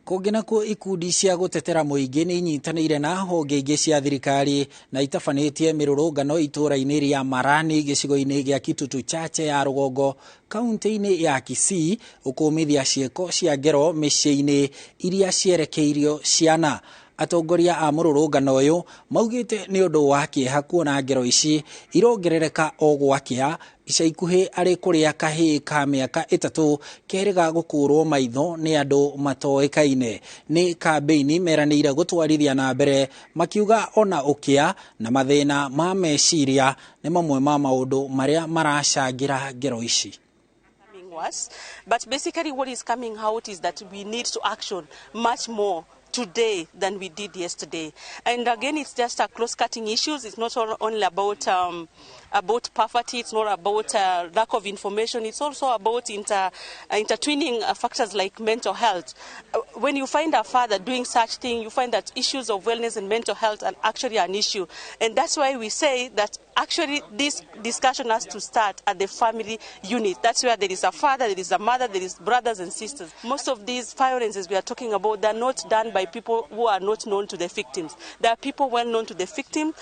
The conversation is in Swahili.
Kũngĩna kuo ikundi cia gũtetera mũingĩ nĩ inyitanĩire na honge ingĩ cia thirikari na itabanĩtie mĩrũrũngano itũũra-inĩ rĩa Marani gĩcigo-inĩ gĩa Kitutu Chache ya rũgongo kaunti-inĩ ya Kisii gũkũmithia ciĩko cia ngero mĩciĩ-inĩ iria cierekeirio ciana. Atongoria a mũrũrũngano ũyũ maugĩte nĩ ũndũ wa kĩeha kuona ngero ici irongerereka o gwakĩa ica ikuhĩ arĩ kũrĩa kahĩĩ ka mĩaka 3 kerĩga gũkũrwo maitho nĩ andũ matoĩkaine. Nĩ kambeini meranĩire gũtwarithia na mbere makiuga ona ũkĩa na mathĩna ma meciria nĩ mamwe ma maũndũ marĩa maracangĩra ngero ici. But basically what is coming out is that we need to action much more today than we did yesterday. And again, it's just a cross-cutting issues. It's not only about poverty. It's not about lack of information. It's also about intertwining factors like mental health. When you find a father doing such thing, you find that issues of wellness and mental health are actually an issue. And that's why we say that actually this discussion has to start at the family unit. That's where there is a father, there is a mother, there is brothers and sisters. Most of these violences we are talking about, they're not done by people who are not known to the victims. There are people well known to the victim.